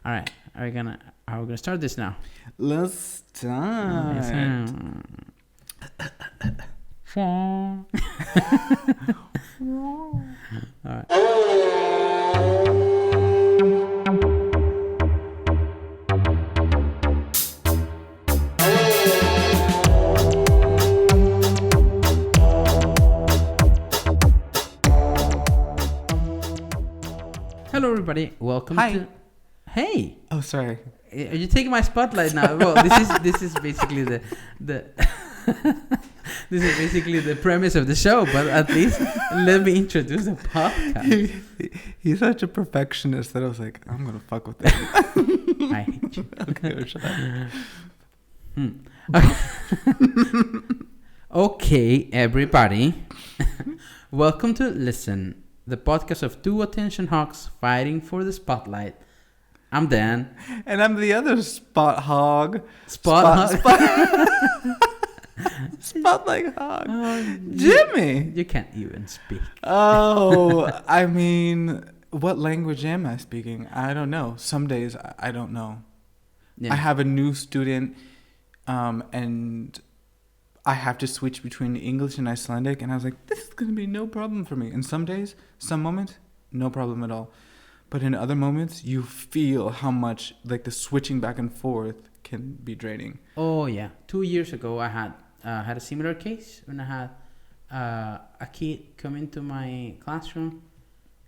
All right. Are we gonna start this now? Let's start. All right. Hello, everybody. Welcome Hi. to. Hey, Oh, sorry. are you taking my spotlight now? Well, this is basically the this is basically the premise of the show. But at least let me introduce the podcast. He's such a perfectionist that I was like, I'm gonna fuck with him. I hate you. Okay, shut up. Okay, everybody. Welcome to Listen, the podcast of two attention hawks fighting for the spotlight. I'm Dan. And I'm the other spot hog. Spotlight hog. Oh, Jimmy. You can't even speak. Oh, I mean, what language am I speaking? I don't know. Some days I don't know. Yeah. I have a new student, and I have to switch between English and Icelandic, and I was like, this is going to be no problem for me. And some days, some moments, no problem at all. But in other moments, you feel how much, like, the switching back and forth can be draining. Oh, yeah. 2 years ago, I had a similar case when I had a kid come into my classroom,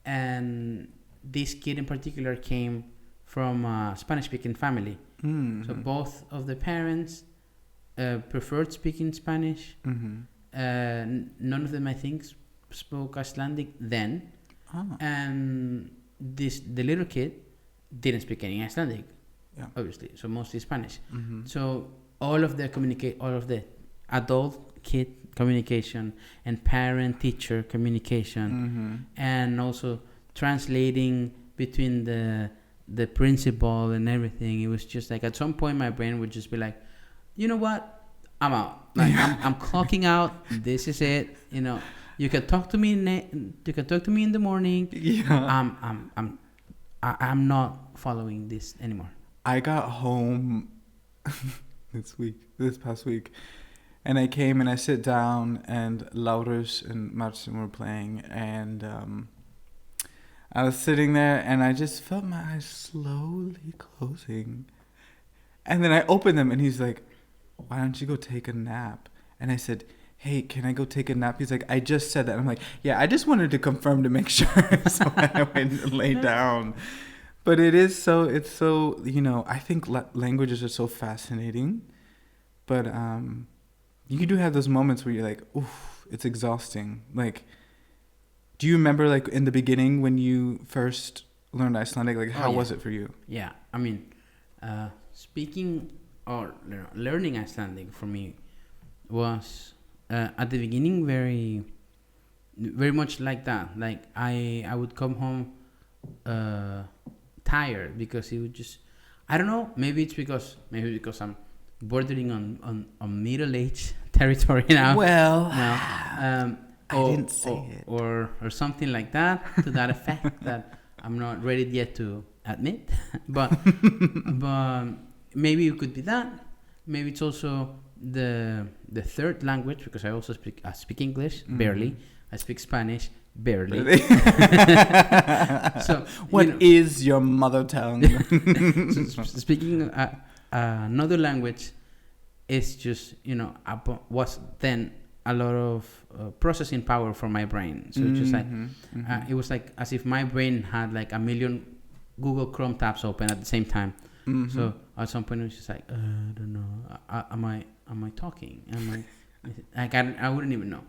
and this kid in particular came from a Spanish-speaking family. Mm-hmm. So both of the parents preferred speaking Spanish. Mm-hmm. None of them, I think, spoke Icelandic then. Ah. And the little kid didn't speak any Icelandic, Yeah. obviously. So mostly Spanish. Mm-hmm. So all of the adult kid communication and parent teacher communication, Mm-hmm. and also translating between the principal and everything. It was just like at some point my brain would just be like, you know what, I'm out. Like I'm clocking out. This is it. You know, you can talk to me in the morning. Yeah. I'm not following this anymore. I got home this past week, and I came and I sit down, and Laurus and Marcin were playing, and I was sitting there, and I just felt my eyes slowly closing, and then I opened them, and he's like, why don't you go take a nap? And I said, hey, can I go take a nap? He's like, I just said that. And I'm like, yeah, I just wanted to confirm to make sure. So I went and lay down. But it's so, you know, I think languages are so fascinating. But you do have those moments where you're like, oof, it's exhausting. Like, do you remember, like, in the beginning when you first learned Icelandic? Like, how was it for you? Yeah, I mean, speaking or learning Icelandic for me was at the beginning very, very much like that. Like I would come home tired because it would just, I don't know, maybe because I'm bordering on middle age territory now. Well, I didn't say it. Or something like that, to that effect, that I'm not ready yet to admit. but maybe it could be that. Maybe it's also the third language, because I also speak English, barely. I speak Spanish, barely. So what is your mother tongue? so speaking another language is just, you know, was then a lot of processing power for my brain. So it's just like it was like as if my brain had like a million Google Chrome tabs open at the same time. Mm-hmm. So at some point it was just like, I don't know, am I talking? Am I like I wouldn't even know,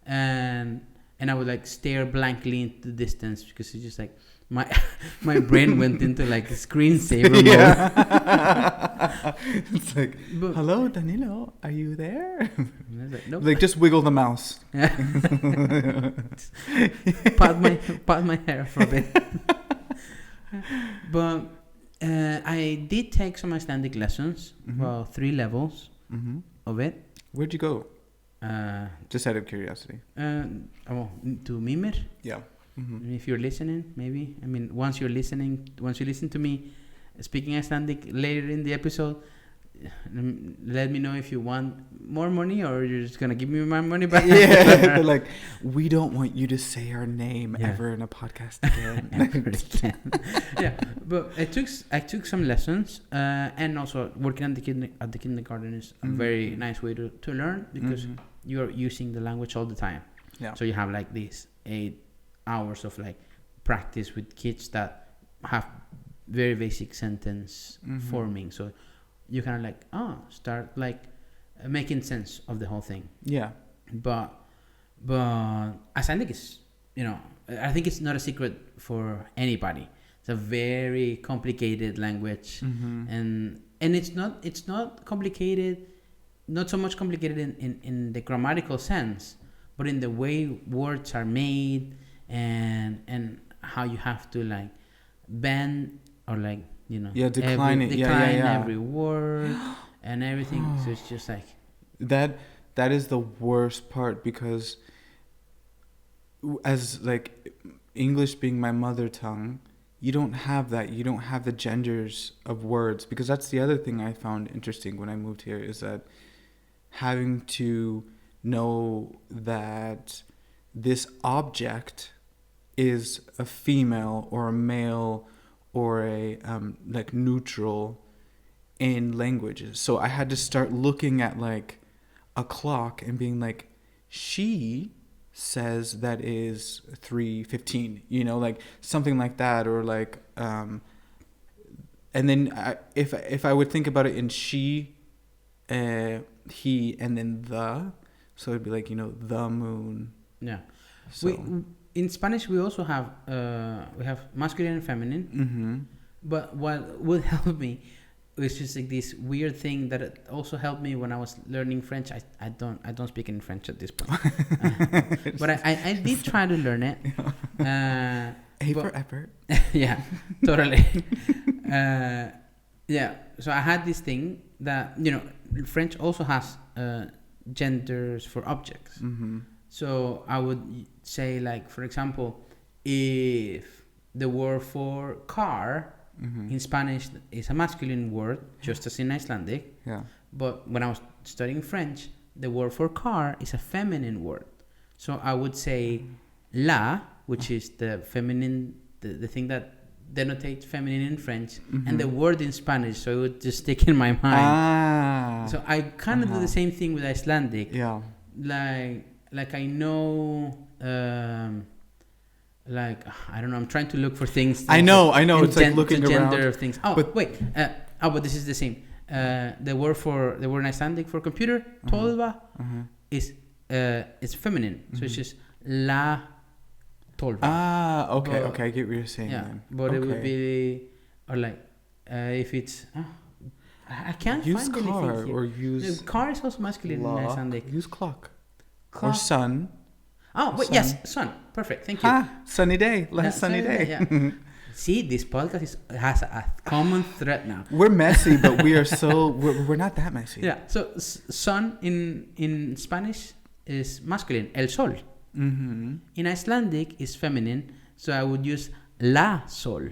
and I would like stare blankly into the distance because it's just like my brain went into like screensaver mode. It's like, hello, Danilo, are you there? Like, nope. Like, just wiggle the mouse. pat my hair for a bit. But I did take some Icelandic lessons, well, 3 levels of it. Where'd you go? Just out of curiosity. To Mimir. Yeah. If you're listening, maybe. I mean, once you listen to me, speaking Icelandic later in the episode, let me know if you want more money or you're just gonna give me my money back. Yeah, they're like, we don't want you to say our name ever in a podcast again. Ever again. Yeah, but I took some lessons, and also working at the kindergarten is a very nice way to learn, because you're using the language all the time. Yeah. So you have like these 8 hours of like practice with kids that have very basic sentence forming. So you kind of like start like making sense of the whole thing. Yeah. But Icelandic is, I think it's not a secret for anybody. It's a very complicated language, and it's not complicated, not so much complicated in the grammatical sense, but in the way words are made and how you have to like bend or like decline every word and everything. So it's just like that is the worst part, because as like English being my mother tongue, you don't have that. You don't have the genders of words, because that's the other thing I found interesting when I moved here, is that having to know that this object is a female or a male or a like neutral in languages. So I had to start looking at like a clock and being like, she says that is 3:15, like something like that, or like and then if I would think about it in she, he, and then the, so it'd be like the moon. Yeah. So. In Spanish we also have we have masculine and feminine, but what would help me was just like this weird thing that it also helped me when I was learning French. I don't speak any French at this point, but I did try to learn it. For effort. Yeah, totally. Yeah, so I had this thing that French also has genders for objects. So I would say, like, for example, if the word for car in Spanish is a masculine word, just as in Icelandic. Yeah. But when I was studying French, the word for car is a feminine word. So I would say la, which is the feminine, the thing that denotates feminine in French, and the word in Spanish. So it would just stick in my mind. So I kind of do the same thing with Icelandic. Yeah. Like I know, like I don't know. I'm trying to look for things. I know. It's like looking around. Gender of things. Oh, but wait. But this is the same. The word in Icelandic for computer, tolva, is it's feminine. So it's just la tolva. Okay. Okay, I get what you're saying. Yeah, then. but it would be, or like if it's. I can't use find car anything here. Or use car is also masculine in Icelandic. Use clock. Or sun. Oh, wait, yes, sun. Perfect, thank you. Sunny day. Last sunny day. Yeah. See, this podcast has a common thread now. We're messy, but we are so... we're not that messy. Yeah, so sun in Spanish is masculine, el sol. In Icelandic is feminine, so I would use la sol.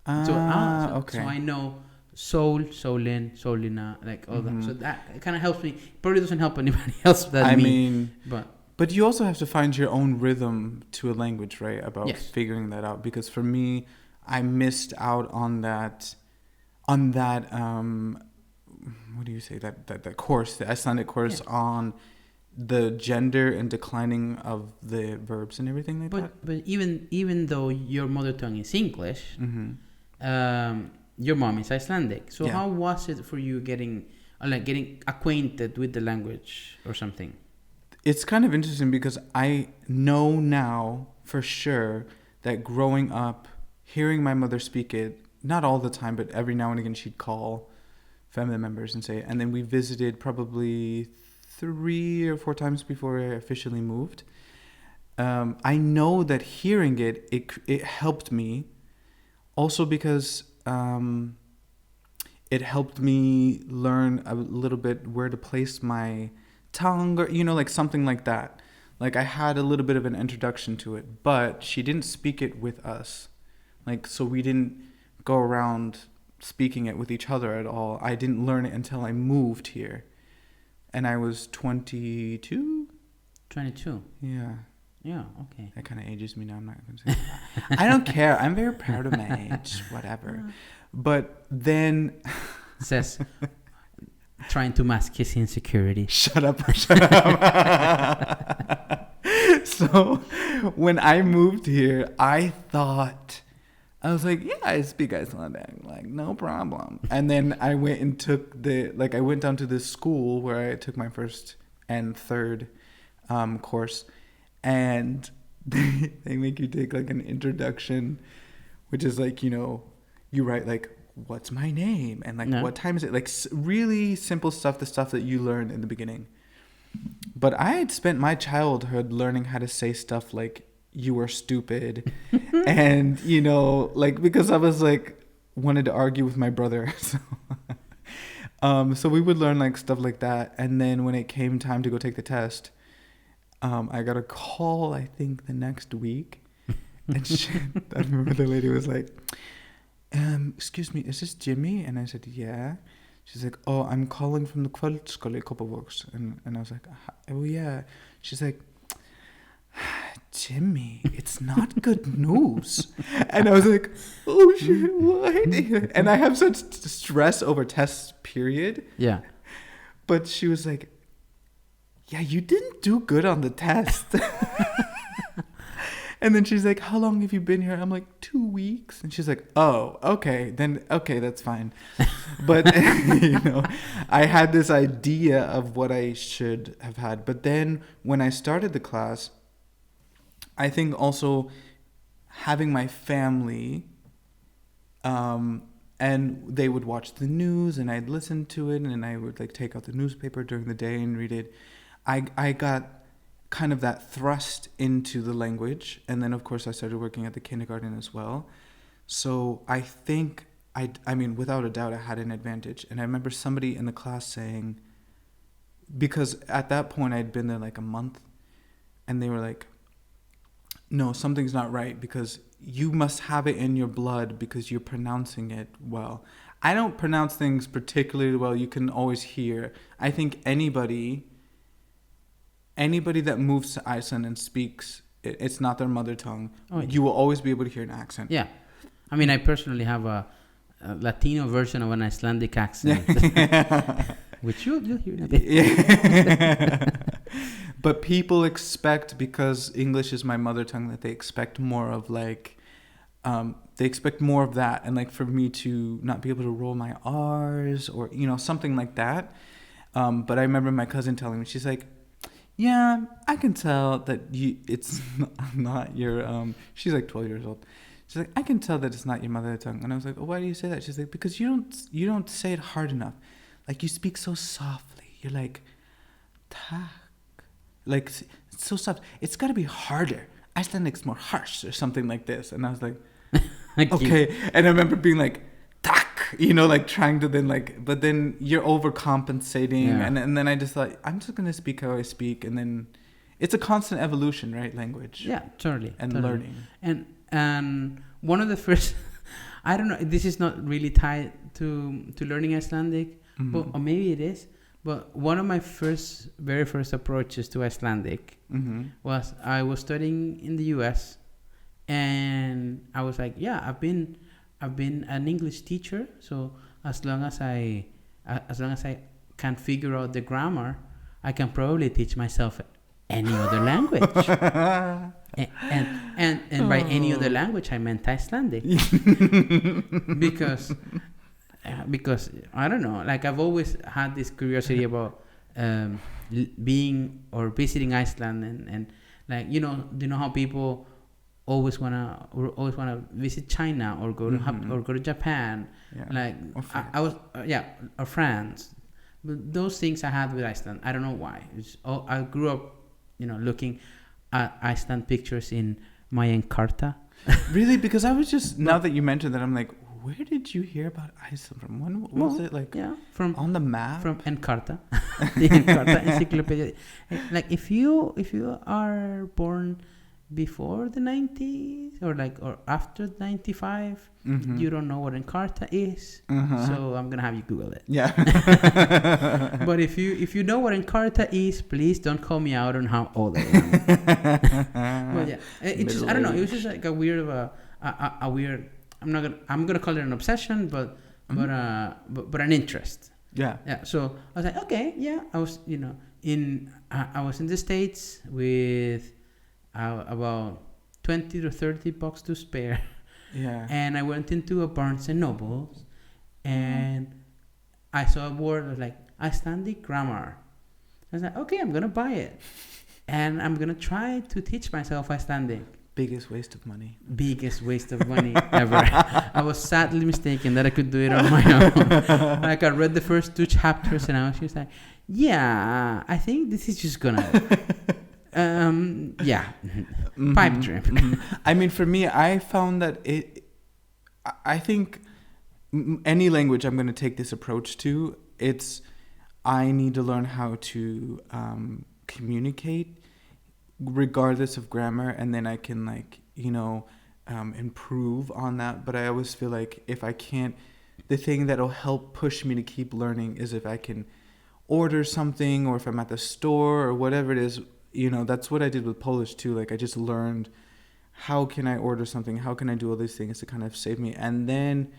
So I know sol, solin, solina, like all that. So that kind of helps me. Probably doesn't help anybody else than me. But you also have to find your own rhythm to a language, right? About figuring that out. Because for me, I missed out on that. What do you say? That course, the Icelandic course on the gender and declining of the verbs and everything like that. But even though your mother tongue is English, your mom is Icelandic. So how was it for you getting acquainted with the language or something? It's kind of interesting because I know now for sure that growing up, hearing my mother speak it, not all the time, but every now and again she'd call family members and say it. And then we visited probably 3 or 4 times before I officially moved. I know that hearing it helped me. Also because it helped me learn a little bit where to place my tongue, or like something like that. Like I had a little bit of an introduction to it, but she didn't speak it with us. Like, so we didn't go around speaking it with each other at all. I didn't learn it until I moved here. And I was 22? 22. Yeah. Yeah, okay. That kind of ages me now. I'm not going to say that. I don't care. I'm very proud of my age. Whatever. But then... Says, trying to mask his insecurity. Shut up. So, when I moved here, I was like, yeah, I speak Icelandic. Like, no problem. And then I went and took I went down to this school where I took my first and third course. And they make you take like an introduction, which is like, you write like, what's my name? And like, what time is it? Like really simple stuff, the stuff that you learn in the beginning. But I had spent my childhood learning how to say stuff like, you were stupid. And, like, because I was like, wanted to argue with my brother. So we would learn like stuff like that. And then when it came time to go take the test, I got a call, I think, the next week. And I remember the lady was like, excuse me, is this Jimmy? And I said, yeah. She's like, oh, I'm calling from the Kvöldskóli Kópavogs. And I was like, oh, yeah. She's like, Jimmy, it's not good news. And I was like, oh, shit, what? And I have such stress over tests, period. Yeah. But she was like, yeah, you didn't do good on the test. And then she's like, how long have you been here? I'm like, 2 weeks. And she's like, oh, okay, that's fine. But, I had this idea of what I should have had. But then when I started the class, I think also having my family, and they would watch the news and I'd listen to it and I would like take out the newspaper during the day and read it. I got kind of that thrust into the language. And then, of course, I started working at the kindergarten as well. So I think, I mean, without a doubt, I had an advantage. And I remember somebody in the class saying, because at that point I'd been there like a month, and they were like, no, something's not right because you must have it in your blood because you're pronouncing it well. I don't pronounce things particularly well. You can always hear. I think anybody that moves to Iceland and speaks, it's not their mother tongue, you will always be able to hear an accent. Yeah. I mean, I personally have a Latino version of an Icelandic accent, which you'll hear in a bit. Yeah. But people expect, because English is my mother tongue, that they expect more of like, they expect more of that. And like for me to not be able to roll my R's or, something like that. But I remember my cousin telling me, she's like, yeah, I can tell that it's not your, she's like 12 years old. She's like, I can tell that it's not your mother tongue. And I was like, oh, why do you say that? She's like, because you don't say it hard enough. Like you speak so softly. You're like, tak. Like it's so soft. It's got to be harder. Icelandic's more harsh or something like this. And I was like, okay. And I remember being like, tak, like trying to then like, but then you're overcompensating. Yeah. And then I just thought, I'm just going to speak how I speak. And then it's a constant evolution, right? Language. Yeah, totally. And totally. learning. And one of the first, I don't know, this is not really tied to learning Icelandic, but, or maybe it is. But one of my very first approaches to Icelandic was I was studying in the U.S. and I was like, yeah, I've been an English teacher, so as long as I can figure out the grammar, I can probably teach myself any other language. and by any other language, I meant Icelandic, because I don't know, like I've always had this curiosity about being or visiting Iceland and like do you know how people always wanna visit China or go to Japan, like I was or France, but those things I had with Iceland, I don't know why. I grew up looking at Iceland pictures in Mayan Carta. Really? Because I was just now that you mentioned that, I'm like, where did you hear about Iceland from? When was it like? Yeah, from on the map. From Encarta, the Encarta Encyclopedia. Like if you are born before the 90s or after 95, you don't know what Encarta is. So I'm gonna have you Google it. Yeah. But if you know what Encarta is, please don't call me out on how old I am. But yeah, it's just, I don't know. It was just like a weird I'm gonna call it an obsession, but an interest. Yeah. Yeah. So I was like, okay, yeah. I was I was in the States with about $20 to $30 to spare. Yeah. And I went into a Barnes and Nobles, and I saw a word of like Icelandic grammar. I was like, okay, I'm gonna buy it, and I'm gonna try to teach myself Icelandic. Biggest waste of money ever. I was sadly mistaken that I could do it on my own. Like I read the first 2 chapters and I was just like, yeah, I think this is just gonna pipe dream. I mean, for me, I found that I think any language I'm going to take this approach to, I need to learn how to communicate regardless of grammar, and then I can improve on that. But I always feel like if I can't, the thing that'll help push me to keep learning is if I can order something, or if I'm at the store or whatever it is. That's what I did with Polish too. Like I just learned, how can I order something? How can I do all these things to kind of save me? And then,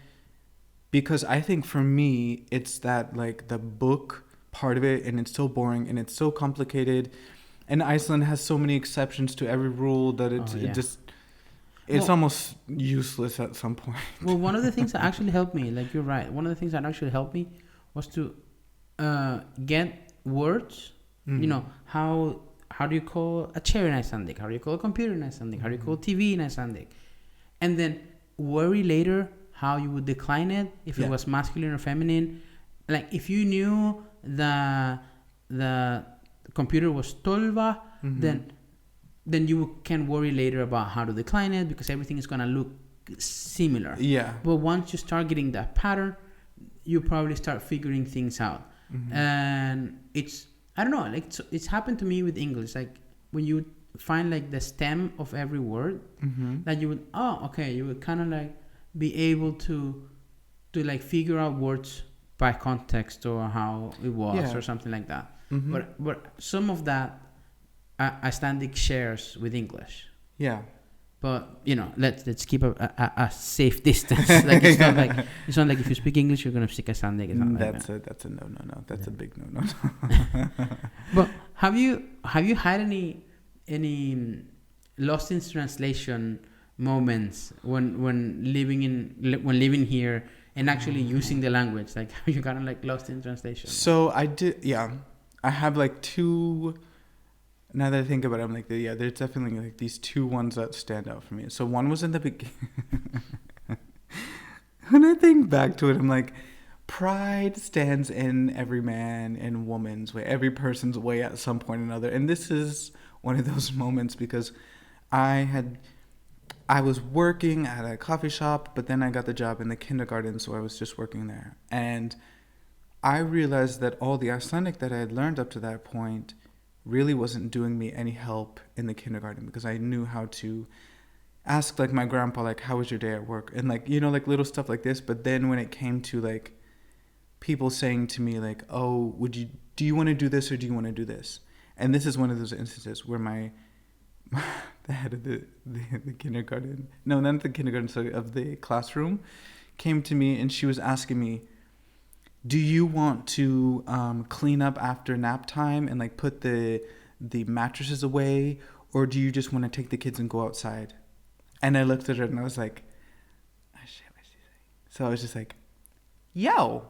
because I think for me, it's that like the book part of it, and it's so boring and it's so complicated. And Iceland has so many exceptions to every rule that it's almost useless at some point. Well, one of the things that actually helped me, like you're right, one of the things that actually helped me was to get words. How do you call a chair in Icelandic? How do you call a computer in Icelandic? How do you call TV in Icelandic? And then worry later how you would decline it, if it was masculine or feminine. Like if you knew the computer was tolva, then you can worry later about how to decline it, because everything is gonna look similar. Yeah. But once you start getting that pattern, you probably start figuring things out. And I don't know, like it's happened to me with English. Like when you find like the stem of every word, that you would you would kind of like be able to like figure out words by context or how it was or something like that. But some of that Icelandic shares with English. Yeah. But let's keep a safe distance. Like it's not like if you speak English you're gonna speak Icelandic. That's a no. That's a big no. But have you had any lost in translation moments when living here and actually using the language? Like have you gotten like lost in translation? So I did. Yeah, I have like 2. Now that I think about it, I'm like, there's definitely like these 2 ones that stand out for me. So one was in the beginning. When I think back to it, I'm like, pride stands in every man and woman's way, every person's way at some point or another. And this is one of those moments, because I was working at a coffee shop, but then I got the job in the kindergarten, so I was just working there. And I realized that all the Icelandic that I had learned up to that point really wasn't doing me any help in the kindergarten, because I knew how to ask like my grandpa, like, how was your day at work? And like, like little stuff like this. But then when it came to like people saying to me like, oh, do you want to do this or do you want to do this? And this is one of those instances where the head of the kindergarten, no, not the kindergarten, sorry, of the classroom came to me, and she was asking me, do you want to clean up after nap time and like put the mattresses away, or do you just want to take the kids and go outside? And I looked at her and I was like, oh shit, what's she saying? So I was just like, yo.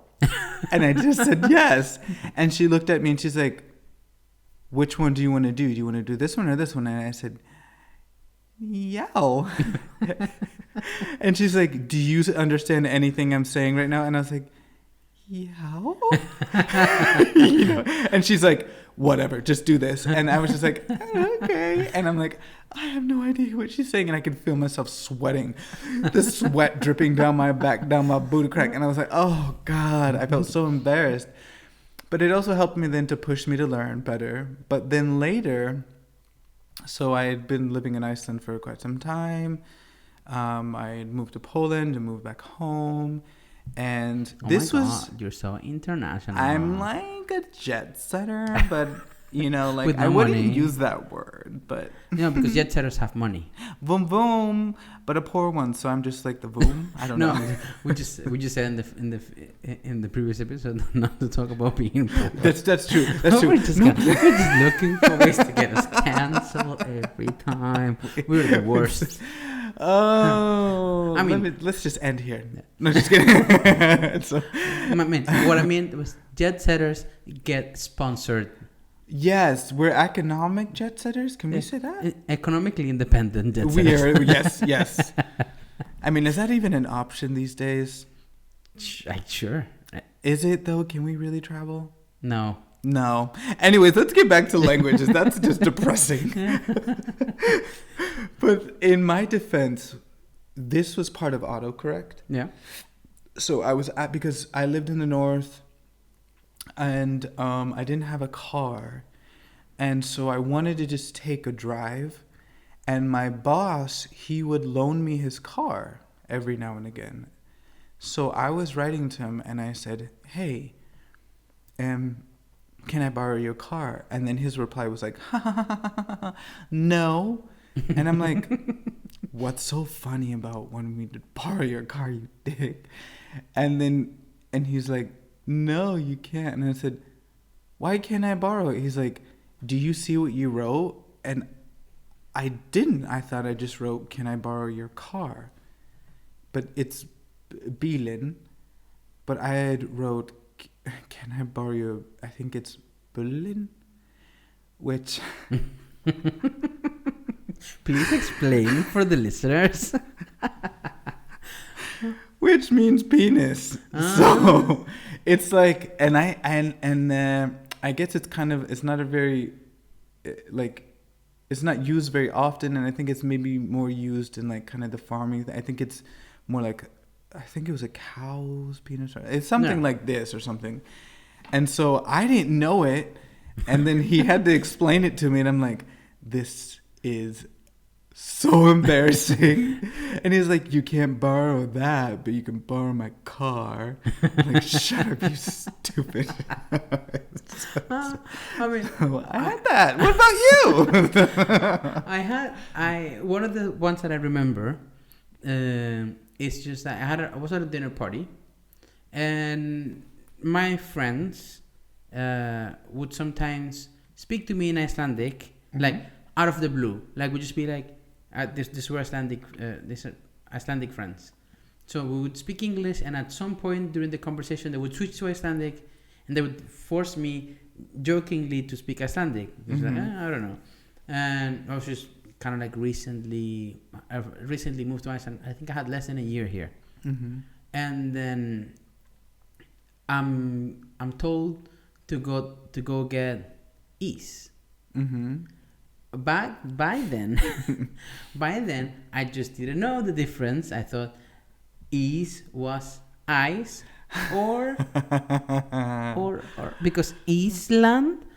And I just said yes. And she looked at me and she's like, which one do you want to do? Do you want to do this one or this one? And I said, yo. And she's like, do you understand anything I'm saying right now? And I was like, yeah. And she's like, whatever, just do this. And I was just like, okay. And I'm like, I have no idea what she's saying. And I could feel myself sweating, the sweat dripping down my back, down my booty crack. And I was like, oh God, I felt so embarrassed. But it also helped me then to push me to learn better. But then later, So I had been living in Iceland for quite some time. I had moved to Poland and moved back home. And this was... You're so international. I'm like a jet setter, but, you know, like, With no I wouldn't money. use that word, but... No, because jet setters have money. Boom, boom, but a poor one, so I'm just like the boom. I don't know. we just said in the previous episode not to talk about being poor. That's true. That's true. We're just looking for ways to get us canceled every time. We're the worst. Oh, I mean, let's just end here. No, just kidding. So, what I mean was jet setters get sponsored. Yes, we're economic jet setters. Can we say that? Economically independent jet We setters. are. Yes. I mean, is that even an option these days? Sure. Is it though? Can we really travel? No. Anyways, let's get back to languages. That's just depressing. But in my defense, this was part of autocorrect. Yeah. So I was because I lived in the north, and I didn't have a car, and so I wanted to just take a drive, and my boss, he would loan me his car every now and again. So I was writing to him, and I said, "Hey, can I borrow your car?" And then his reply was like, "No." And I'm like, "What's so funny about wanting me to borrow your car, you dick?" And he's like, "No, you can't." And I said, "Why can't I borrow it?" He's like, "Do you see what you wrote?" And I didn't. I thought I just wrote, "Can I borrow your car?" But it's bilen. But I had wrote, "Can I borrow your," I think it's bullen, which... Please explain for the listeners. Which means penis. So it's like, and I guess it's kind of, it's not a very, like, it's not used very often, and I think it's maybe more used in like kind of the farming. I think it's more like, I think it was a cow's penis. It's something like this or something. And so I didn't know it, and then he had to explain it to me, and I'm like, this is so embarrassing. And he's like, "You can't borrow that, but you can borrow my car." I'm like, "Shut up, you stupid." I mean, I had that. What about you? One of the ones that I remember is just that I was at a dinner party, and my friends would sometimes speak to me in Icelandic, like out of the blue. Like, would just be like, this were Icelandic friends. So we would speak English, and at some point during the conversation, they would switch to Icelandic, and they would force me jokingly to speak Icelandic. Like, I don't know. And I was just kind of like recently moved to Iceland. I think I had less than a year here. And then I'm told to go get ís. But by then I just didn't know the difference. I thought ís was ice, or because Iceland,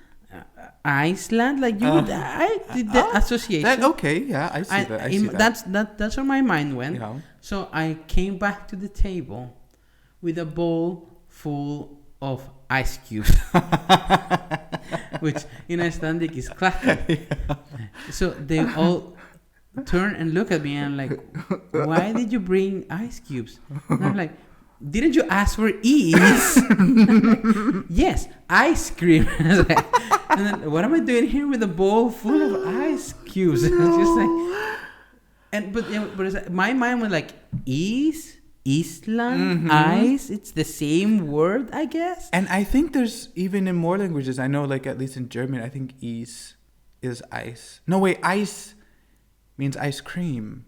like you would, I did the association. Okay, yeah, I see that. I see that. That's where my mind went. Yeah. So I came back to the table with a bowl full of ice cubes, which in Icelandic is klapping. Yeah. So they all turn and look at me, and I'm like, "Why did you bring ice cubes?" And I'm like, "Didn't you ask for ís?" "Yes, ice cream." And then, "What am I doing here with a bowl full of ice cubes?" And it's just like, but it's like, my mind was like, Iceland, ice, it's the same word, I guess. And I think there's even in more languages, I know, like at least in German, I think ís is ice. No, wait, ice means ice cream.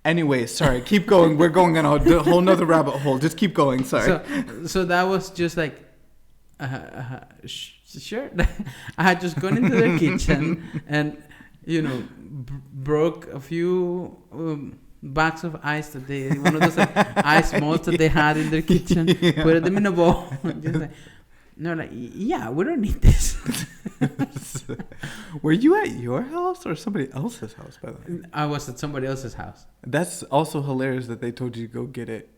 Anyway, sorry, keep going. We're going on a whole nother rabbit hole. Just keep going, sorry. So that was just like, sure. I had just gone into their kitchen and, broke a few bags of ice one of those like ice molds that they had in their kitchen, put them in a bowl. Just like, No, like, yeah, we don't need this. Were you at your house or somebody else's house, by the way? I was at somebody else's house. That's also hilarious that they told you to go get it.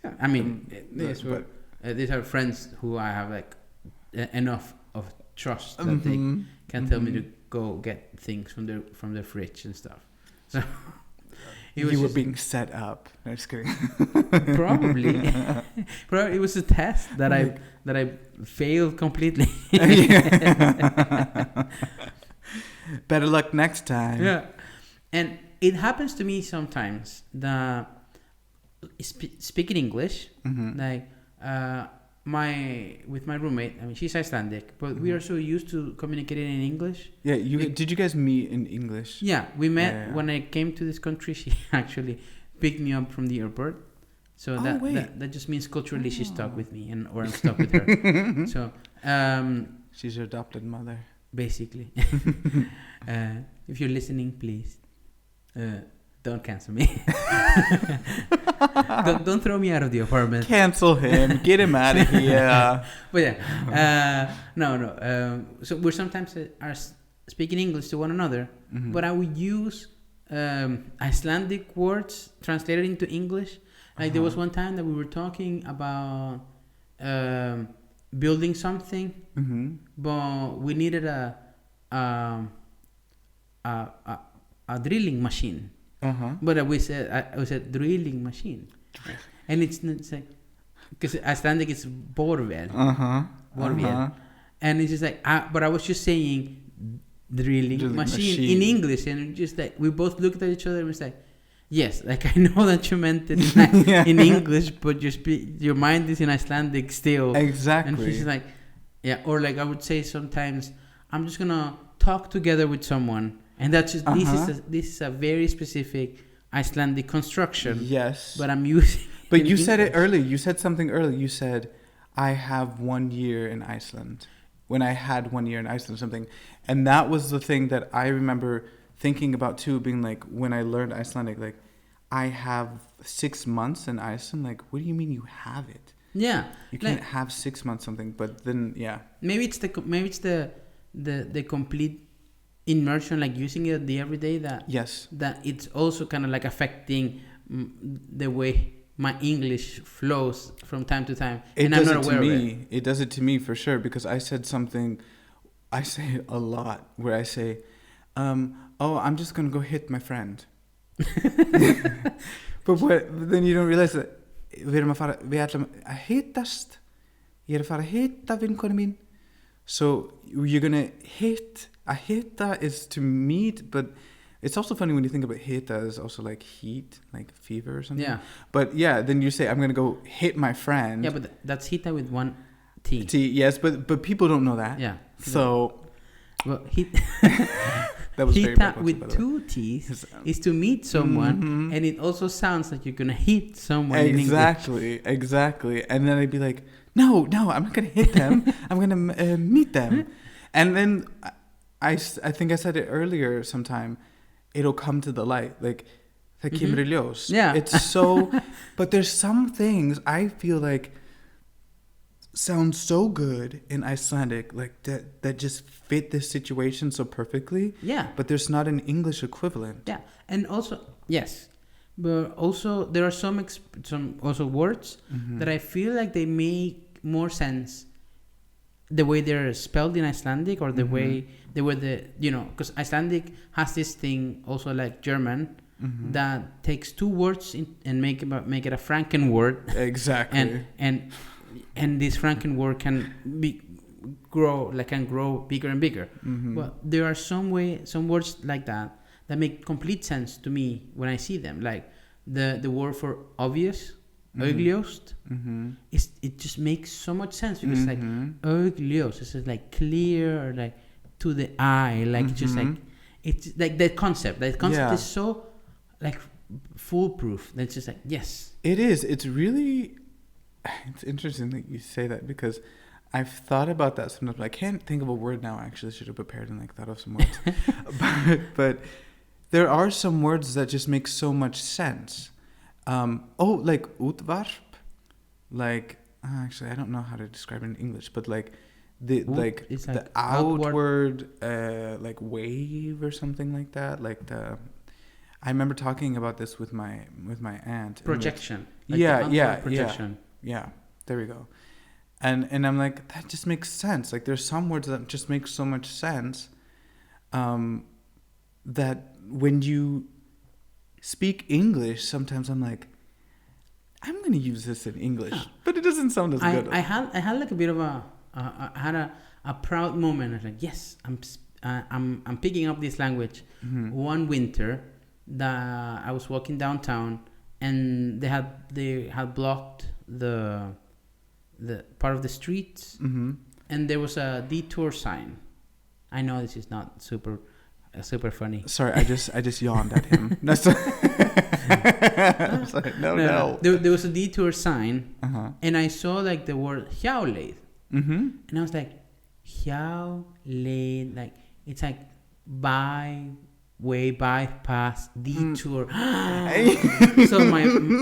Yeah, I mean, these are friends who I have like enough of trust that they can tell me to go get things from their fridge and stuff. So you were being set up. No, just kidding. Probably it was a test that I failed completely. Better luck next time. Yeah, and it happens to me sometimes that speaking English, like with my roommate. I mean, she's Icelandic, but we are so used to communicating in English. Yeah, did you guys meet in English? Yeah, we met when I came to this country. She actually picked me up from the airport. So that just means culturally she's stuck with me, or I'm stuck with her. So she's your adopted mother, basically. If you're listening, please don't cancel me. don't throw me out of the apartment. Cancel him. Get him out of here. But yeah, no. So we're sometimes are speaking English to one another, but I would use Icelandic words translated into English. Like there was one time that we were talking about building something, but we needed a drilling machine. But we said drilling machine, and it's like because Icelandic is borvel, and it's just like but I was just saying drilling machine in English, and just like we both looked at each other and was like, yes, like I know that you meant it in English, but your mind is in Icelandic still. Exactly. And he's like, yeah, or like I would say sometimes I'm just gonna talk together with someone. And that's just this is a very specific Icelandic construction. Yes. But I'm using. But you said it earlier. You said something earlier. You said, "I have 1 year in Iceland." When I had 1 year in Iceland, or something, and that was the thing that I remember thinking about too. Being like, when I learned Icelandic, like, I have 6 months in Iceland. Like, what do you mean you have it? Yeah. You can't have 6 months something. But then, yeah. Maybe it's the complete immersion, like using it the everyday that it's also kind of like affecting the way my English flows from time to time, and I'm not aware of it. It does it to me for sure, because I said something I say a lot where I say I'm just gonna go hit my friend. but then you don't realize that við ætlum að hittast. Ég að fara að hitta vinkonu mín. So you're gonna hit. A hitta is to meet, but it's also funny when you think about hitta as also like heat, like fever or something. Yeah. But yeah, then you say I'm gonna go hit my friend. Yeah, but that's hitta with one T. Yes, but people don't know that. Yeah. So. Well, that was hitta with two T's is to meet someone, and it also sounds like you're gonna hit someone. Exactly. And then I'd be like, no, I'm not gonna hit them. I'm gonna meet them. And then I think I said it earlier sometime, it'll come to the light. Like, það kemur í ljós. Yeah. It's so, but there's some things I feel like sound so good in Icelandic, like that just fit this situation so perfectly. Yeah. But there's not an English equivalent. Yeah. And also, yes. But also, there are some also words that I feel like they make more sense the way they're spelled in Icelandic, or the way they were because Icelandic has this thing also like German that takes two words and make it a Franken word. Exactly. And this Franken word can grow bigger and bigger. But there are some words like that make complete sense to me when I see them. Like the word for obvious. Augljóst, it just makes so much sense, because like augljóst is like clear, or like to the eye, like just like it's like that concept is so like foolproof. That's just like, yes, it is. It's interesting that you say that, because I've thought about that sometimes. I can't think of a word now. I actually should have prepared and like thought of some words. but there are some words that just make so much sense. Like útvarp, like Actually, I don't know how to describe it in English, but like the It's the outward like wave or something like that. Like the I remember talking about this with my aunt. projection. Projection. Yeah. There we go. And I'm like, that just makes sense. Like there's some words that just make so much sense. That when you speak English, sometimes I'm like, I'm gonna use this in English, but it doesn't sound as good. I had like a bit of I had a proud moment. I was like, yes, I'm picking up this language. Mm-hmm. One winter, that I was walking downtown, and they had blocked the part of the streets, Mm-hmm. and there was a detour sign. I know this is not super funny. Sorry, I just yawned at him. No, sorry, no. There was a detour sign, Uh-huh. and I saw like the word Hjauleit, Mm-hmm. and I was like, Hjauleit, like it's like bypass, detour. So I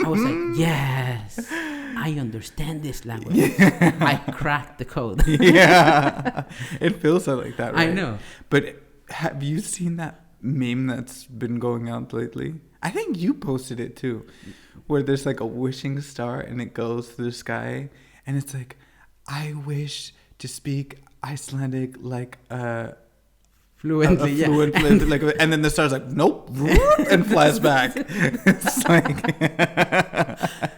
was like, yes, I understand this language. Yeah. I cracked the code. Yeah, it feels like that, right? I know. But have you seen that meme that's been going out lately? I think you posted it too, where there's like a wishing star and it goes through the sky, and it's like, I wish to speak Icelandic like Fluently, yeah. Like, and then the star's like, nope, and flies back. It's like,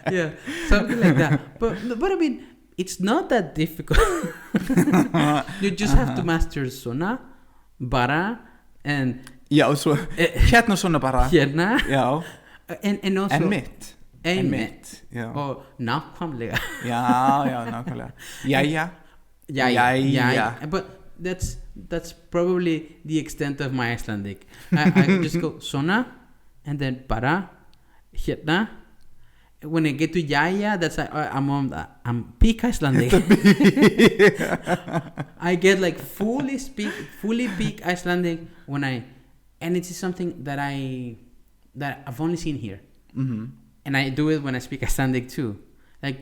yeah, something like that. But I mean, it's not that difficult. You just have to master sona, bara, and já, svo hérna svona bara. Hérna. Já. And also. En mitt. Já. Og nákvæmlega. Já, nákvæmlega. Jæja. But that's probably the extent of my Icelandic. I just go sona, and then bara, hérna. When I get to jaya, that's I'm peak Icelandic. I get like fully peak Icelandic and it is something that I've only seen here. Mm-hmm. And I do it when I speak Icelandic too, like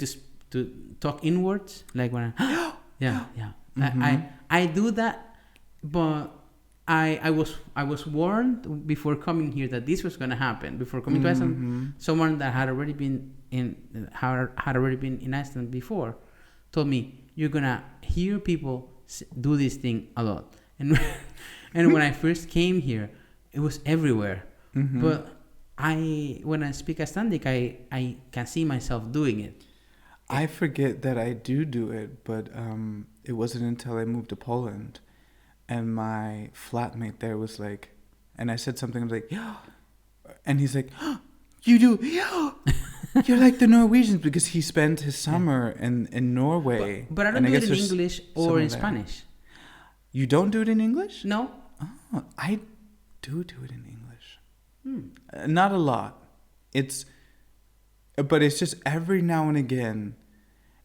to talk inwards, like when yeah. Mm-hmm. I do that, but I was warned before coming here that this was going to happen. Before coming to Iceland, someone that had already been in Iceland before told me, you're gonna hear people do this thing a lot. And when I first came here, it was everywhere. Mm-hmm. But when I speak Icelandic, I can see myself doing it. I forget that I do it, but it wasn't until I moved to Poland. And my flatmate there was like, and I said something, I was like, yeah. And he's like, oh, you do, yeah. You're like the Norwegians, because he spent his summer in Norway. But I don't do it in English or in Spanish. You don't do it in English? No. Oh, I do it in English. Not a lot. But it's just every now and again.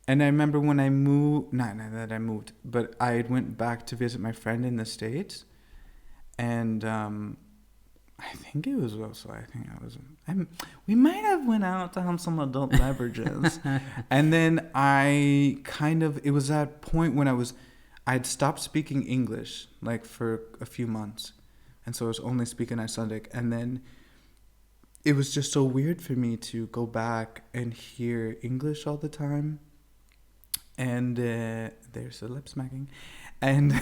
And I remember when I moved, not that I moved, but I went back to visit my friend in the States. And I think it was also, we might have went out to have some adult beverages. And then it was that point when I'd stopped speaking English, like for a few months. And so I was only speaking Icelandic. And then it was just so weird for me to go back and hear English all the time. And there's the lip smacking, and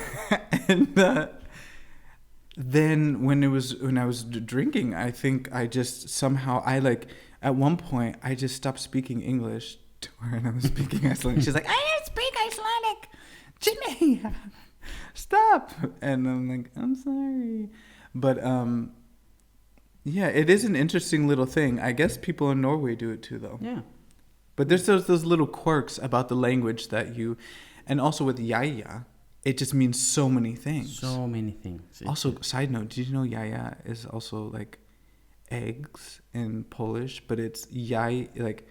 then when I was drinking, I think I just somehow at one point I just stopped speaking English to her, and I was speaking Icelandic. She's like, I don't speak Icelandic, Jimmy, stop. And I'm like, I'm sorry, but yeah, it is an interesting little thing. I guess people in Norway do it too, though. Yeah. But there's those little quirks about the language and also with yaya, it just means so many things. So many things. Also, side note, did you know yaya is also like eggs in Polish, but it's yaya, like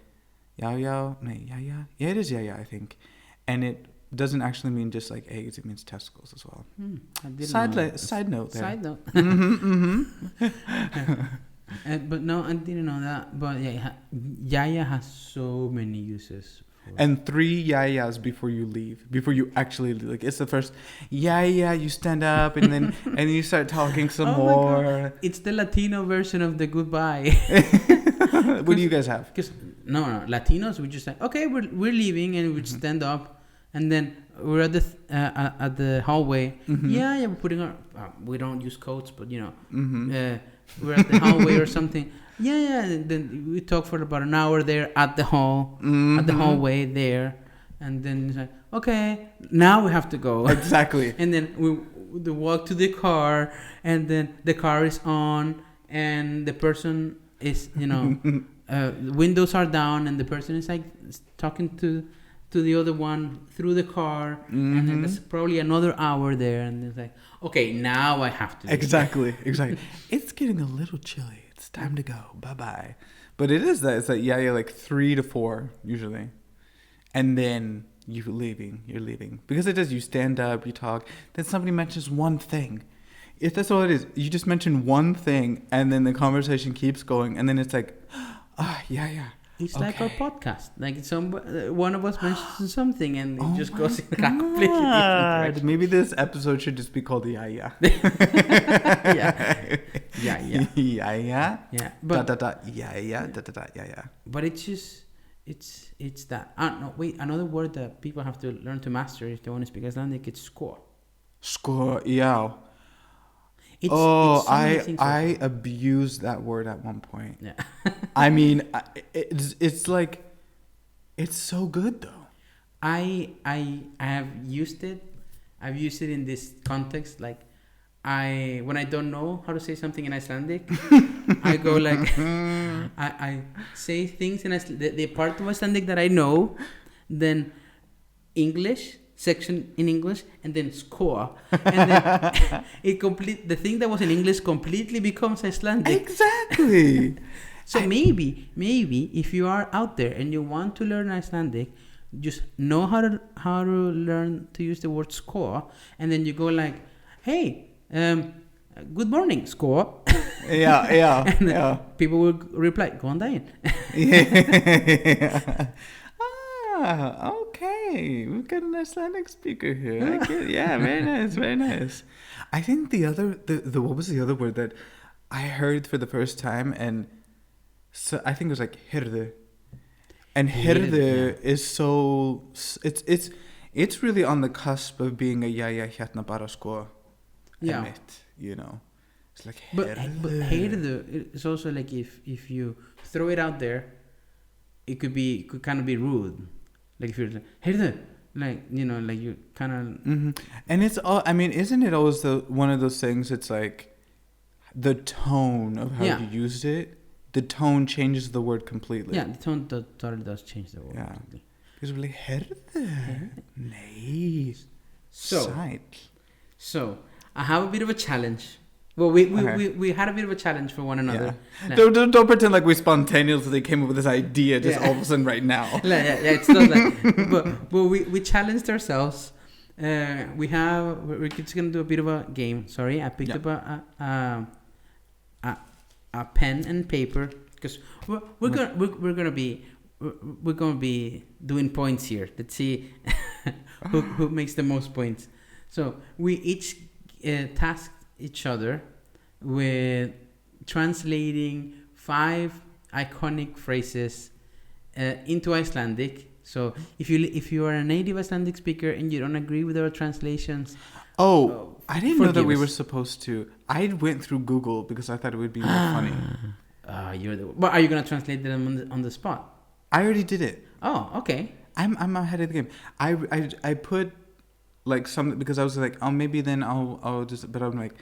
yaya, no, yaya? Yeah, it is yaya, I think. And it doesn't actually mean just like eggs, it means testicles as well. Side note there. Side note. Mm-hmm. But no, I didn't know that. But yeah, yaya has so many uses And 3 yayas before you leave. Before you actually leave. Like, it's the first yaya, you stand up, and then and you start talking some more. It's the Latino version of the goodbye. What do you guys have? Because no, Latinos, we just like, okay, we're leaving, and we stand up, and then we're at the hallway. Yeah, we're putting our we don't use coats, but we're at the hallway or something. Yeah, and then we talk for about an hour there at the hallway there, and then it's like, okay, now we have to go. Exactly. And then we walk to the car, and then the car is on, and the person is, windows are down, and the person is like talking to the other one through the car, and then there's probably another hour there, and it's like, okay, now I have to. Exactly. It's getting a little chilly. It's time to go. Bye-bye. But it is that. It's like, like 3 to 4 usually. And then you're leaving. Because it does, you stand up, you talk. Then somebody mentions one thing. If that's all it is, you just mention one thing, and then the conversation keeps going. And then it's like, yeah. It's like our podcast. Like one of us mentions something, and it just goes in a completely different direction. Maybe this episode should just be called yeah. Yeah. But yeah. But it's just it's that. No, wait. Another word that people have to learn to master if they want to speak Icelandic, it's score. Score, yeah. I abused that word at one point. Yeah. I mean, it's like, it's so good though. I have used it. I've used it in this context. Like, when I don't know how to say something in Icelandic, I go like, I say things in the part of Icelandic that I know, then English section in English, and then score, and then the thing that was in English completely becomes Icelandic. Exactly. So maybe if you are out there and you want to learn Icelandic, just know how to learn to use the word score, and then you go like, hey, good morning, score. Yeah. And people will reply, "Góðan daginn." Yeah. Okay. We've got an Icelandic speaker here. I get it. Yeah, very nice. I think the what was the other word that I heard for the first time, and so I think it was like hirðu. And hirðu is so it's really on the cusp of being a hérna bara sko. Yeah. It's like hirðu. But hirðu is also like if you throw it out there, it could kind of be rude. Like if you're like, hirðu, like you kind of. And it's all. I mean, isn't it always one of those things? It's like the tone of how you used it. The tone changes the word completely. Yeah, the tone totally does change the word. Yeah, because we're like hirðu. Nice. So I have a bit of a challenge. Well, we had a bit of a challenge for one another. Yeah. Don't pretend like we spontaneously came up with this idea just all of a sudden right now. Yeah, it's not like. But we challenged ourselves. We're just gonna do a bit of a game. Sorry, I picked up a pen and paper because we're gonna be doing points here. Let's see who makes the most points. So we each tasked each other with translating 5 iconic phrases into Icelandic. So if you are a native Icelandic speaker and you don't agree with our translations, I didn't know that we were supposed to. I went through Google because I thought it would be more funny. But are you gonna translate them on the spot? I already did it. Oh, okay. I'm ahead of the game. I put like something because I was like, maybe then I'll just. But I'm like,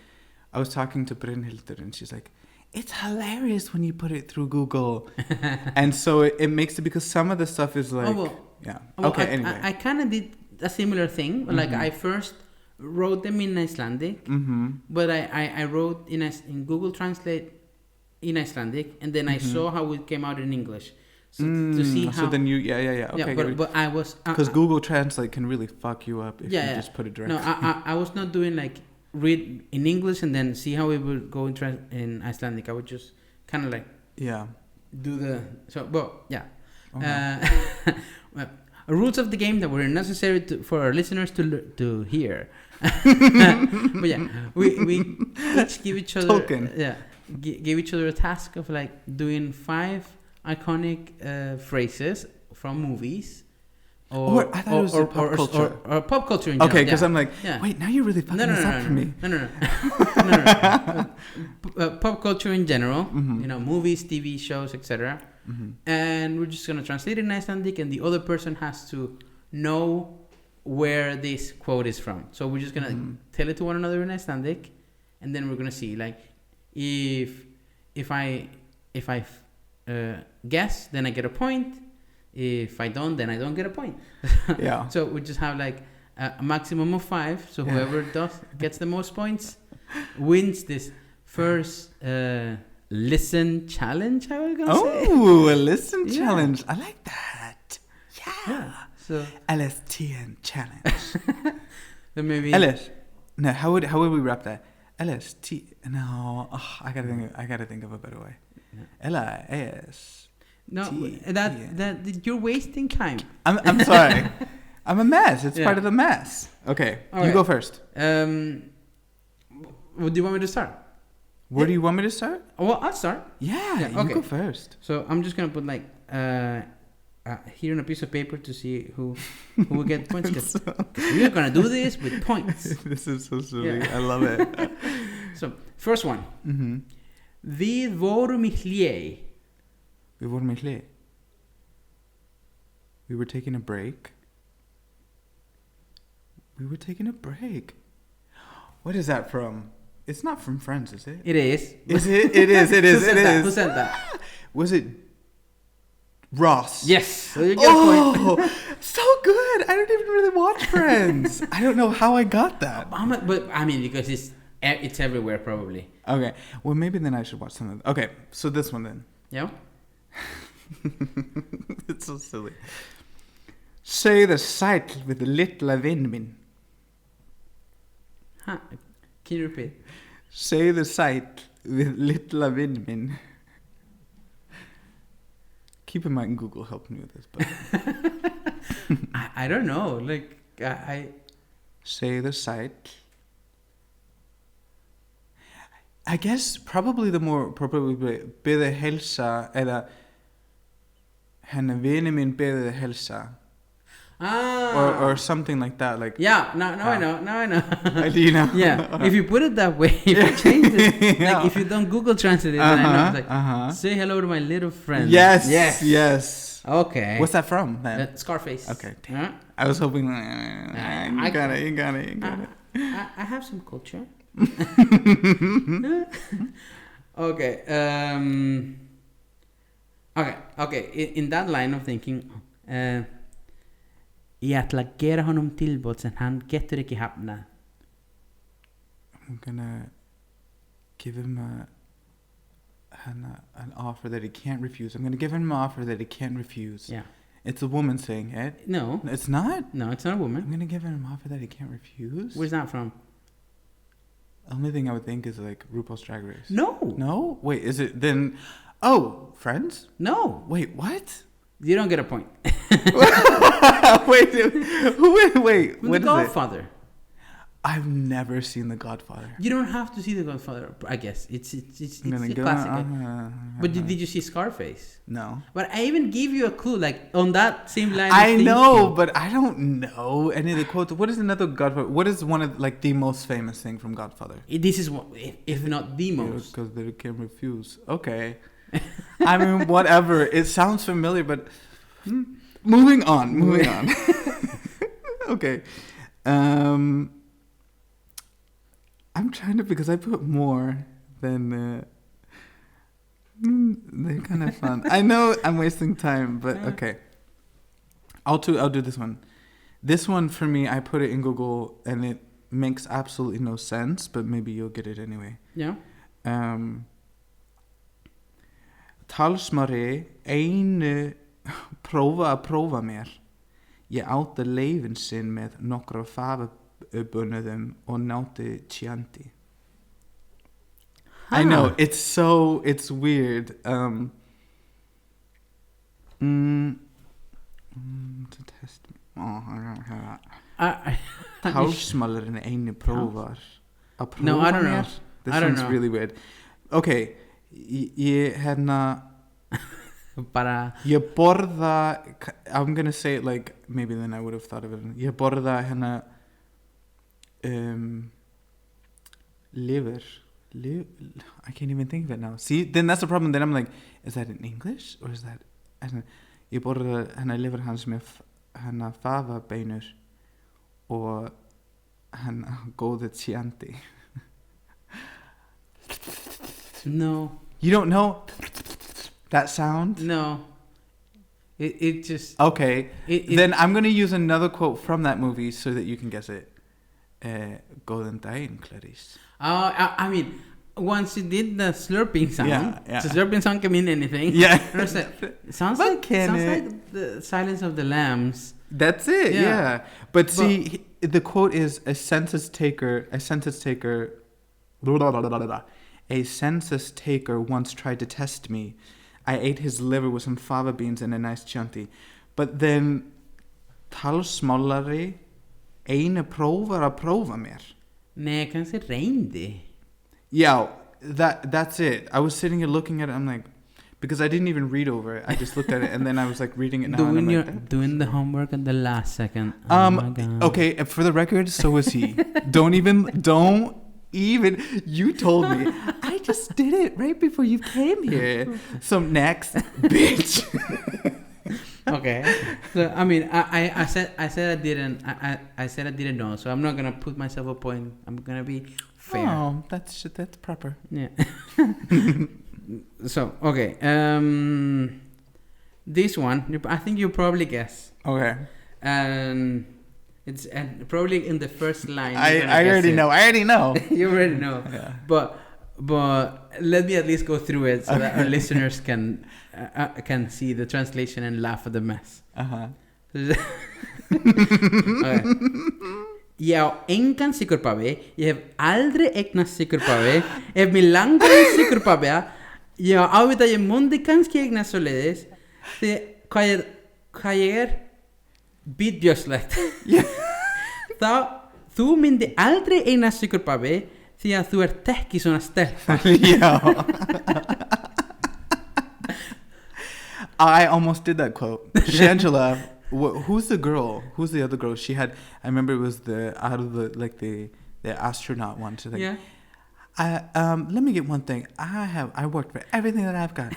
I was talking to Brynhildur and she's like, it's hilarious when you put it through Google. And so it makes it, because some of the stuff is like, anyway. I kind of did a similar thing. Mm-hmm. Like I first wrote them in Icelandic, but I wrote in Google Translate in Icelandic, and then I saw how it came out in English. So to see how. So then you, okay. Yeah, but I was. Because Google Translate can really fuck you up if you just put it directly. No, I was not doing like read in English and then see how it would go in Icelandic. I would just kind of like do the rules of the game that were necessary for our listeners to hear. But yeah, we each give each other give each other a task of like doing 5 iconic phrases from movies. Or I thought it was pop culture. Or pop culture in general. Okay, because I'm like, wait, now you're really fucking this up for me. No. Pop culture in general, movies, TV shows, etc. And we're just gonna translate it in Icelandic, and the other person has to know where this quote is from. So we're just gonna tell it to one another in Icelandic, and then we're gonna see like if I guess, then I get a point. If I don't, then I don't get a point. Yeah. So we just have like a maximum of 5. So whoever gets the most points wins this first listen challenge. I was gonna say. Oh, a listen challenge! I like that. Yeah. So lstn challenge. Then maybe LS. No, how would we wrap that? LST. No, I gotta think of a better way. LIS. No, that you're wasting time. I'm sorry. I'm a mess. It's part of the mess. Okay, you go first. Do you want me to start? Where do you want me to start? Well, I'll start. Yeah, you go first. So I'm just gonna put like here on a piece of paper to see who will get points. Because we're gonna do this with points. This is so silly. Yeah. I love it. So first one. Við vorum í hléi. We were taking a break. What is that from? It's not from Friends, is it? It is. Is it? It is. Who said that? Was it Ross? Yes. So you get a point. So good. I don't even really watch Friends. I don't know how I got that. But I mean, because it's everywhere probably. Okay. Well, maybe then I should watch some of it. Okay. So this one then. Yeah. It's so silly. Say the sight with the little vin min. Huh. Can you repeat? Say the sight with little vin min. Keep in mind Google helped me with this, but I don't know. Like I say the sight. I guess probably the more appropriate beðið heilsa eða henni vini minn beðið heilsa. Or something like that. Like now I know. Do you know? Yeah. If you put it that way, if you change it, like if you don't Google Translate it, then I know. It's like say hello to my little friend. Yes. Okay. What's that from then? Scarface. Okay. I was hoping. You got it. I have some culture. Okay. Okay. In that line of thinking, ég ætla að gera honum tilboð sem hann getur ekki hafnað. I'm gonna give him an offer that he can't refuse. I'm gonna give him an offer that he can't refuse. Yeah. It's a woman saying it. No. It's not? No, it's not a woman. I'm gonna give him an offer that he can't refuse. Where's that from? The only thing I would think is like RuPaul's Drag Race. No. Wait, is it then? Oh, Friends? No. Wait, what? You don't get a point. Wait. The Godfather. I've never seen The Godfather. You don't have to see The Godfather, I guess. It's a classic. But did you see Scarface? No. But I even gave you a clue, like on that same line. I know, but I don't know any of the quotes. What is another Godfather? What is one of like the most famous thing from Godfather? This is one, if not the most. Because they can refuse. Okay. I mean, whatever. It sounds familiar, but moving on. Okay. I'm trying to, because I put more than they're kind of fun. I know I'm wasting time, but okay. I'll do this one. This one for me, I put it in Google and it makes absolutely no sense, but maybe you'll get it anyway. Yeah. Talsmári einu prófa mér. Ég átti leifin sinn með nokkra fafabunnuðum og nátti tjandi. I know, it's weird. To test me. Oh, I Hálsmálarinn eini prófar að prófa No, I don't know. mér. This I don't sounds know. really weird. Okay, ég bara ég borða, I'm gonna say it like, maybe then I would have thought of it. Ég borða liver. I can't even think of it now. See, then that's the problem. Then I'm like, is that in English or is that? Ég borða liver hans með fafabeinur og góðu chianti. No. You don't know that sound? No. It just... Okay. Then I'm going to use another quote from that movie so that you can guess it. Góðan daginn, Clarice. I mean, once you did the slurping sound, yeah. the slurping sound can mean anything. Yeah. Sounds like the Silence of the Lambs. That's it, yeah. But see, the quote is, a census taker once tried to test me. I ate his liver with some fava beans and a nice chianti. But then, talsmálari einu prófar að prófa mér. Nei, kannski reyndi. Yeah, that's it. I was sitting here looking at it, I'm like, because I didn't even read over it. I just looked at it and then I was like reading it now. Doing the homework at the last second. Oh my God. Okay, for the record, so was he. Don't even, you told me. I just did it right before you came here. So next, bitch. Okay. So I mean, I said I didn't know. So I'm not gonna put myself a point. I'm gonna be fair. Oh, that's proper. Yeah. So okay. This one, I think you probably guess. Okay. And it's probably in the first line. I already know. You already know. Yeah. But let me at least go through it so that our listeners can see the translation and laugh at the mess. Uh-huh. Okay. Ég á engan sykurpabbi. Ég hef aldrei eignast sykurpabbi. Ef mér langar í sykurpabbi, ég á ávita að ég mundi kannski eignast svoleiðis. Því hvað ég er bitbjösslegt. Þá þú myndi aldrei eignast sykurpabbi því að þú ert ekki svona stelpa. Yeah. I almost did that quote. Shangela, who's the girl? Who's the other girl? She had, I remember it was the astronaut one. She's like, Yeah. Let me get one thing. I worked for everything that I've got.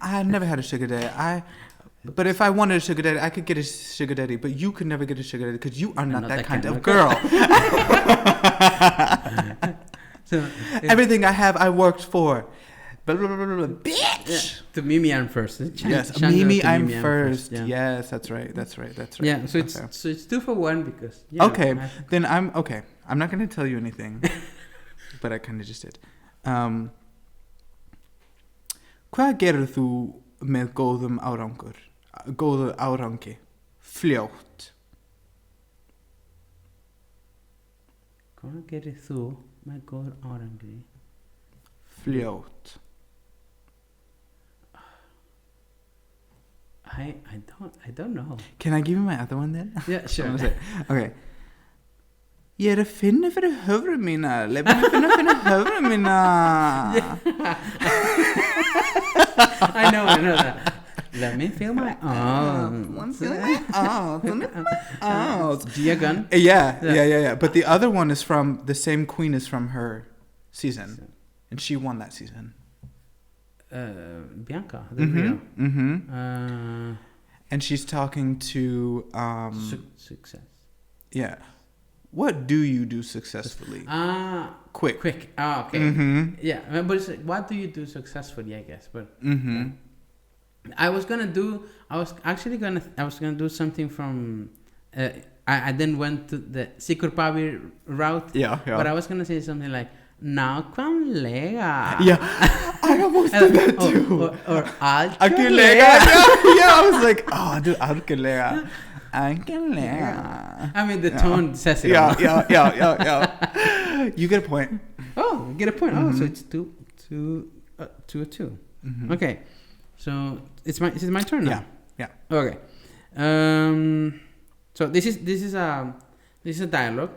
I never had a sugar daddy. But if I wanted a sugar daddy, I could get a sugar daddy. But you could never get a sugar daddy because you are not that kind of girl. So, everything I have, I worked for. Blah, blah, blah, blah, blah. Bitch. Yeah. To Mimi, I'm first. Yes, Mimi, I'm first. Yeah. Yes, that's right. Yeah, so it's 2-for-1 because. Okay, then I'm okay. I'm not going to tell you anything, but I kind of just did. Hvað gerir þú með góðu árangi? Fljótt. Hvað gerir þú með góður árangri? Fljótt. I don't know. Can I give you my other one then? Yeah, sure. Okay. Ég að finna fyrir höfru mína. Leif mig finna fyrir höfru mína. I know that. Let me feel my arms. Gia Gunn? Yeah. But the other one is from, the same queen is from her season. And she won that season. Bianca. And she's talking to... Success. Yeah. What do you do successfully? Quick. Ah, okay. Mm-hmm. Yeah, but it's like, what do you do successfully, I guess. But I was gonna do something from... I then went to the Sikurpavi route. Yeah. But I was gonna say something like, nákvæmlega. Yeah, I almost did that too. Or algjörlega. Yeah, I was like, dude, algjörlega. I mean, the tone says it all. Yeah. You get a point. Oh, you get a point. Oh, so it's 2-2. Mm-hmm. Okay, so is it my turn now? Yeah. Okay, So this is a dialogue.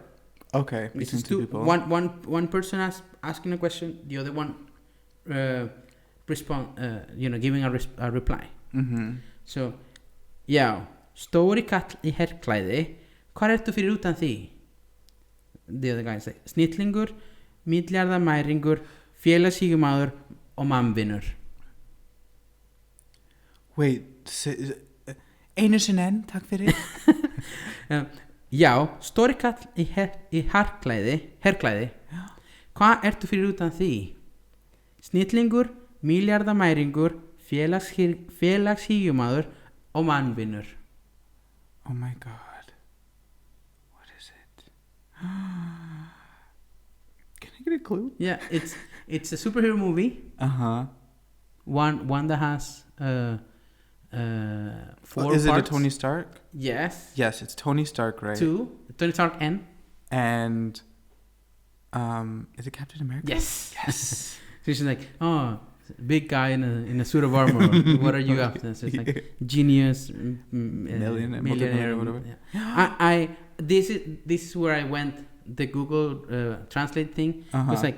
Okay. This is Between two people. One person asking a question, the other one giving a reply. Mm-hmm. So, já, stóri kall í herklæði, hvað ertu fyrir utan því? The other guy say, snillingur, milljarðamæringur, félagshyggjumæður og mannvinur. Wait, einu sinni enn, takk fyrir. Já, stóri kall í herklæði, hvað ertu fyrir utan því? Snillingur, milljarðamæringur, félagshyggjumæður og mannvinur. Oh my god. What is it? Can I get a clue? Yeah, it's a superhero movie. Uh-huh. One that has 4 is parts. it a Tony Stark? Yes. Yes, it's Tony Stark, right? 2. Tony Stark And is it Captain America? Yes. Yes. So she's like, oh, big guy in a suit of armor. What are you after? So it's like genius, millionaire, whatever. Yeah. This is where I went. The Google Translate thing was like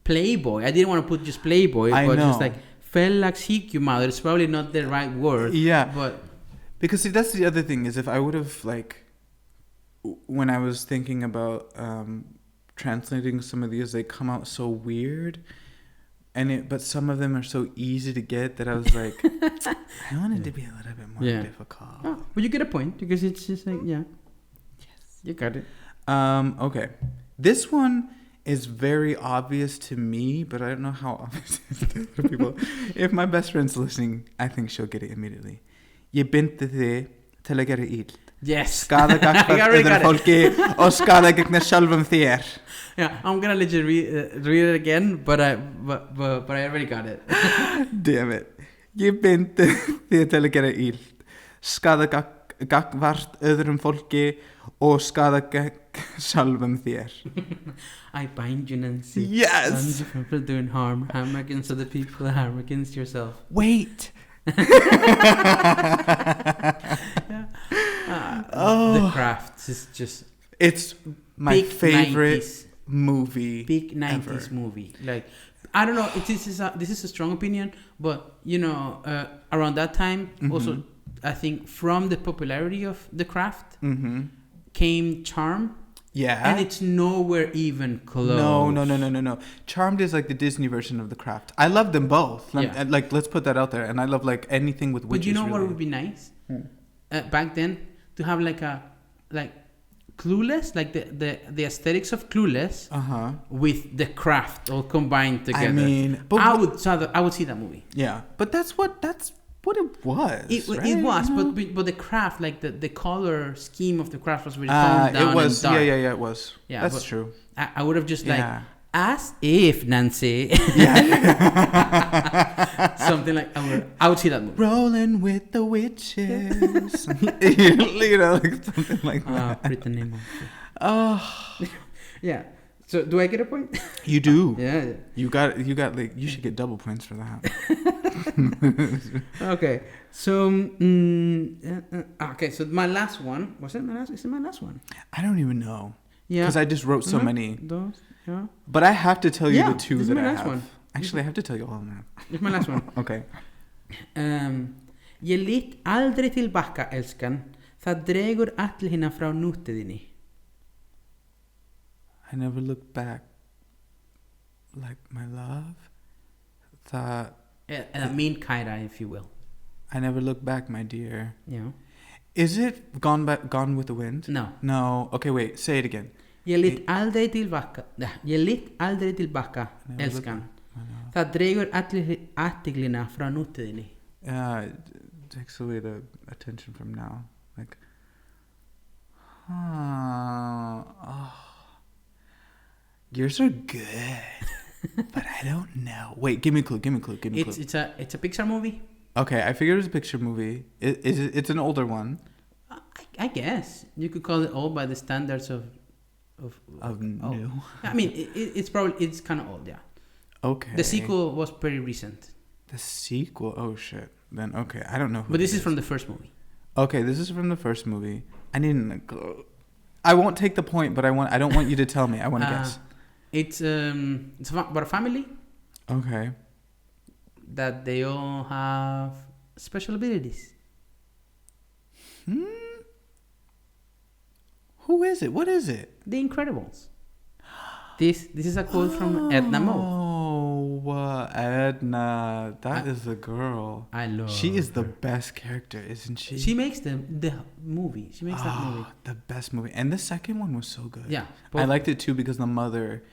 Playboy. I didn't want to put just Playboy, but just like félagshyggjumæður. It's probably not the right word. Yeah, but because see, that's the other thing is if I would have like when I was thinking about translating some of these, they come out so weird. But some of them are so easy to get that I was like, I wanted to be a little bit more difficult. Oh, but you get a point because it's just like, yes, you got it. Okay, this one is very obvious to me, but I don't know how obvious it is to other people. If my best friend's listening, I think she'll get it immediately. Ég bindi þig til að gera illt. Yes. Skada gagnvart öðrum fólki og skada gegn sjálfum þér. Yeah, I'm gonna let you read it again, but I already got it. Damn it. Ég bindi þig til að gera illt. Skada gagnvart öðrum fólki og skada gegn sjálfum þér. I bind you, Nancy. Yes. From doing harm against other people, harm against yourself. Wait. The Craft is just. It's my favorite 90s. Movie. Big 90s ever. movie. Like, I don't know. This is a strong opinion, but around that time, also, I think from the popularity of The Craft came Charm. Yeah. And it's nowhere even close. No. Charmed is like the Disney version of The Craft. I love them both. Yeah. Like, let's put that out there. And I love like anything with witches. But you know really. what would be nice? Back then, to have like Clueless, like the aesthetics of Clueless with The Craft all combined together. I mean, but I would see that movie. Yeah, but that's what it was. It was, but The Craft, like the color scheme of The Craft was really toned down. It was, and dark. yeah, it was. Yeah, that's true. I would have just as if Nancy. Something like I would see that movie. Rolling with the witches. Like something like that. Pretty name. Oh. Yeah. So do I get a point? You do. Yeah. You got like you should get double points for that. Okay. So so my last one, was it my last? Is it my last one? I don't even know. Yeah. Because I just wrote so many. Those, yeah. But I have to tell you the two this that is my I last have. one. Actually, I have to tell you all of them. It's my last one. Okay. Ég lít aldrei til bakka, elskan. Það dregur all hina frá nútiðinni. I never look back like my love. A mean kæra, if you will. I never look back, my dear. Yeah. Is it Gone with the Wind? No. Okay, wait. Say it again. Ég lít aldrei til bakka, elskan. Það dregur allir athygline frá nútiðinni. It takes away the attention from now. Like, yours are good, but I don't know. Wait, give me a clue. It's a Pixar movie. Okay, I figured it was a picture movie. It's an older one. I guess you could call it old by the standards of new. I mean, it's kind of old, yeah. Okay. The sequel was pretty recent. The sequel? Oh shit. Then okay, I don't know. But this is from the first movie. Okay, this is from the first movie. I didn't go. I won't take the point, but I don't want you to tell me. I want to guess. It's about a family. Okay. That they all have special abilities. Who is it? What is it? The Incredibles. This is a quote from Edna Mode. Oh, Edna. That is a girl. I love She is her. the best character, isn't she? She makes the movie. She makes that movie. The best movie. And the second one was so good. Yeah. I liked it too because the mother,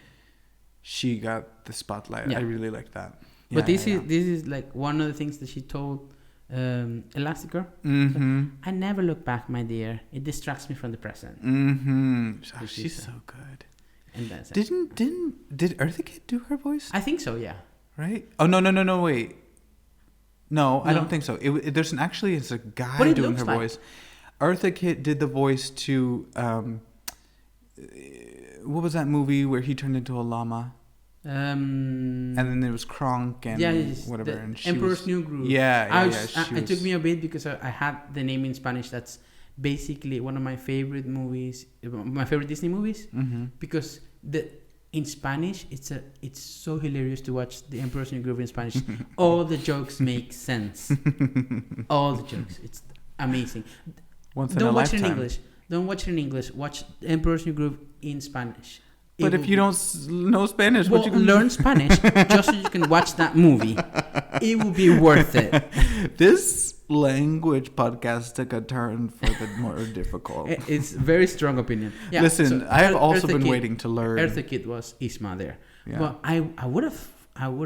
she got the spotlight. Yeah. I really liked that. But this is like one of the things that she told Elastic Girl. Mm-hmm. I never look back, my dear. It distracts me from the present. Mm-hmm. Oh, she's so good. And that's it. Did Eartha Kitt do her voice? I think so, yeah. Right? Oh, no, wait. No, I don't think so. There's it's a guy doing her voice. Eartha Kitt did the voice to, what was that movie where he turned into a llama? And then there was Kronk and whatever. And Emperor's New Groove. It took me a bit because I had the name in Spanish. That's basically one of my favorite movies, my favorite Disney movies, because in Spanish it's so hilarious to watch the Emperor's New Groove in Spanish. All the jokes make sense. All the jokes. It's amazing. Don't watch it in English. Don't watch it in English. Watch the Emperor's New Groove in Spanish. But if you don't know Spanish, what you can learn Spanish just so you can watch that movie. It will be worth it. This language podcast took a turn for the more difficult. It's very strong opinion. Yeah, listen, so I have also been waiting to learn. Eartha Kitt was Isma there. Yeah. But I would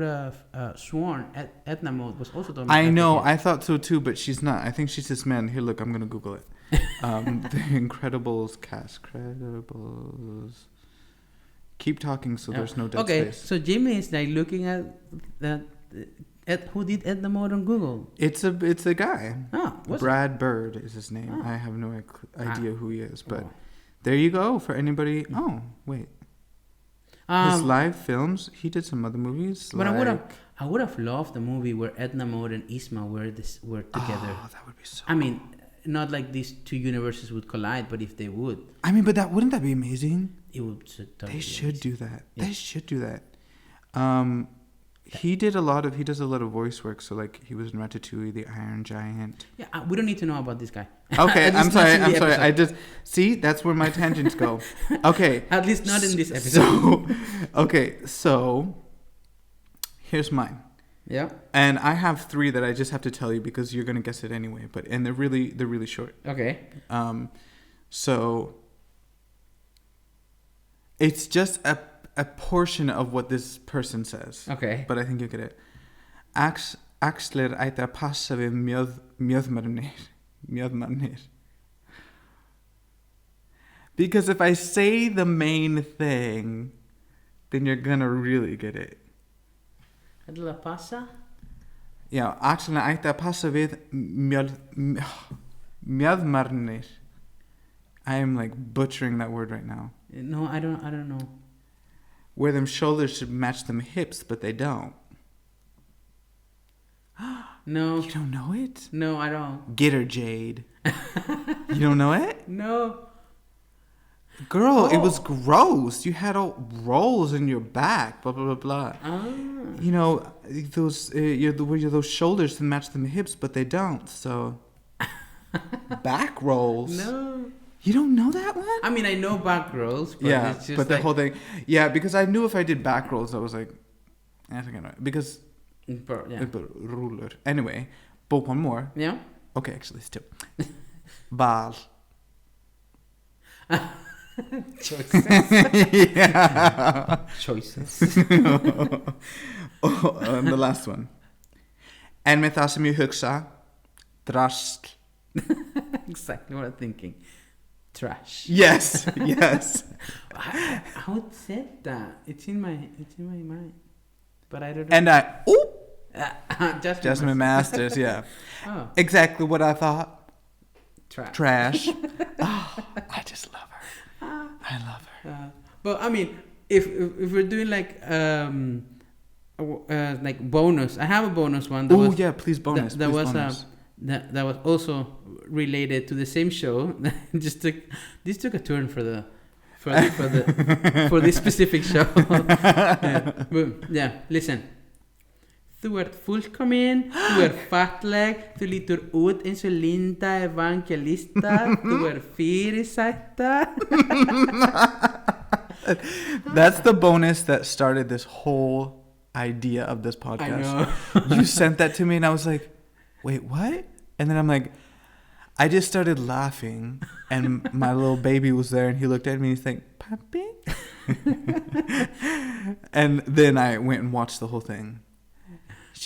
have sworn Edna Mode was also done. I know, I thought so too, but she's not. I think she's this man. Here, look, I'm gonna Google it. The Incredibles cast. Credibles. Keep talking so there's no dead space. So Jimmy is like looking at that. Who did Edna Mode on Google? It's a guy. Brad it? Bird is his name. I have no idea who he is, but there you go for anybody. Oh wait, his live films. He did some other movies. But I would have loved the movie where Edna Mode and Isma were together. Oh, that would be so. I mean, not like these two universes would collide, but if they would. I mean, but wouldn't that be amazing? It would. They should do that. Yeah. They should do that. He does a lot of voice work. So like he was in Ratatouille, The Iron Giant. Yeah, we don't need to know about this guy. Okay, I'm sorry. I just see that's where my tangents go. Okay, at least not in this episode. So here's mine. Yeah. And I have 3 that I just have to tell you because you're gonna guess it anyway. And they're really short. Okay. So it's just a portion of what this person says. Okay. But I think you get it. Axlir ætti að passa við mjöðmarnir. Because if I say the main thing, then you're gonna really get it. La passa? Yeah, Axlir ætti að passa við mjöðmarnir. I am like butchering that word right now. No, I don't know. Where them shoulders should match them hips, but they don't. No. You don't know it? No, I don't. Get her, Jade. You don't know it? No. Girl, it was gross. You had all rolls in your back, blah, blah, blah, blah. You know, those those shoulders to match them hips, but they don't, so... Back rolls? No. You don't know that one? I mean, I know back rolls, but it's just but the whole thing... Yeah, because I knew if I did back rolls, I was like... I think I know it. Because... Ruler. Anyway, but one more. Yeah? Okay, actually, it's 2. Bal. Choices. Yeah. Choices. And the last one. En með það sem ég hugsa, drasl. Exactly what I'm thinking. Trash. Yes. How said that? It's in my mind, but I don't know. And Jasmine Masters. Yeah. Oh. Exactly what I thought. Trash. Oh, I just love her. I love her. But I mean, if we're doing like bonus, I have a bonus one. Yeah, please bonus. There was bonus. that was also related to the same show. This took a turn for this specific show. Listen. Du fullkommen, du fattig, du lítur út eins og Linda Evangelista, du fyrirsætta. That's the bonus that started this whole idea of this podcast. I know. You sent that to me and I was like, wait, what? And then I'm like, I just started laughing and my little baby was there and he looked at me and he's like, Papi? And then I went and watched the whole thing.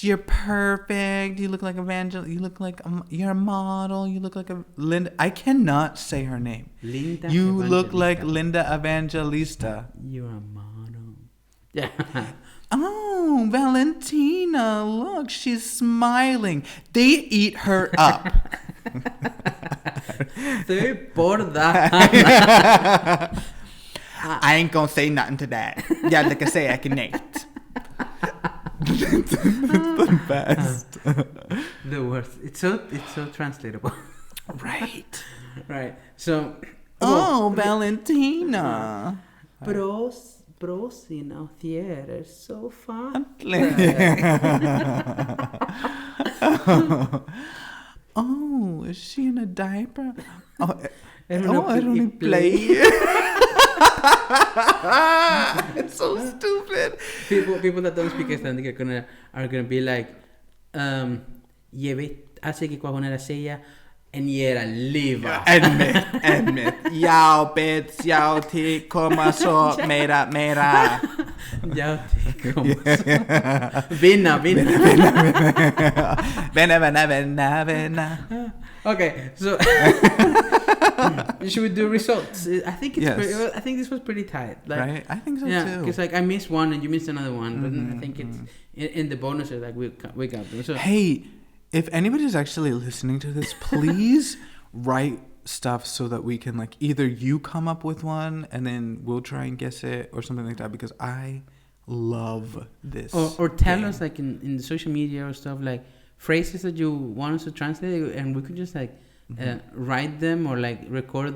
You're perfect. You look like Evangelista. You look like you're a model. You look like a Linda. I cannot say her name. Linda you Evangelista. Look like Linda Evangelista. You're a model. Yeah. Oh, Valentina, look, she's smiling. They eat her up. Estoy por that. I ain't gonna say nothing to that. Yeah, like I say, I can Nate. It's the best. The worst. It's so translatable. Right. Right. So. Valentina. Brosin av þér so fun. Oh, is she in a diaper? I only play. It's so stupid. People that don't speak Icelandic are gonna be like, ég veit ekki hvað hún að segja. En ég að lifa. Admit. Já, bitch, já, til koma svo meira. Já, til koma svo. Vinna. Vinna. Okay, so should we do results? I think I think this was pretty tight. Like, right? I think so too. Because like I missed one and you missed another one, but I think it's in the bonuses like we got them. So hey. If anybody's actually listening to this, please write stuff so that we can like either you come up with one and then we'll try and guess it or something like that because I love this. Or tell us like in the social media or stuff like phrases that you want us to translate and we could just like write them or like record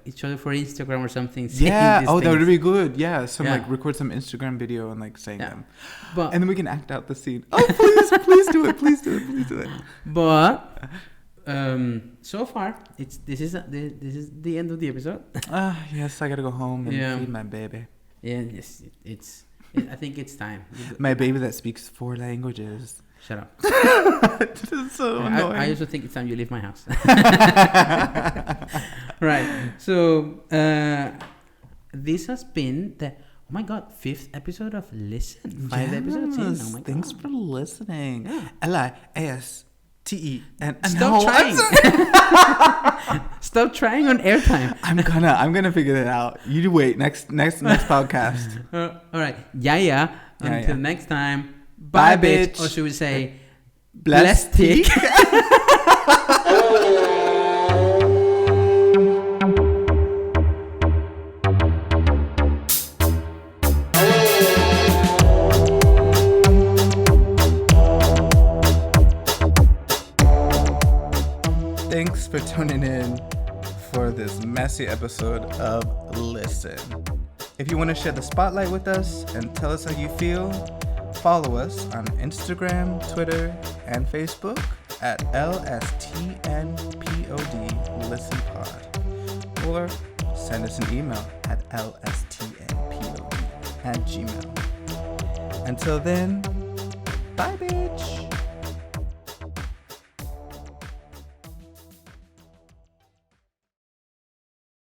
each other for Instagram or something. Yeah. That would be good. Yeah. Like record some Instagram video and like saying them. And then we can act out the scene. Oh, please do it. Please do it. But so far this is the end of the episode. Yes, I gotta go home and feed my baby. Yeah. Yes. I think it's time. My baby that speaks 4 languages. Shut up. This is so annoying. I also think it's time you leave my house. Right. So this has been the 5th episode of Listen. 5 episodes in. Oh my Thanks for listening. Yeah. LIASTEN. Stop trying. Stop trying on airtime. I'm gonna figure that out. You wait. Next podcast. All right. Yeah. Until next time. Bye, bitch. Or should we say, Plastic? Thanks for tuning in for this messy episode of Listen. If you want to share the spotlight with us and tell us how you feel, follow us on Instagram, Twitter, and Facebook at lstnpod listenpod, or send us an email at lstnpod@gmail.com. Until then, bye bitch!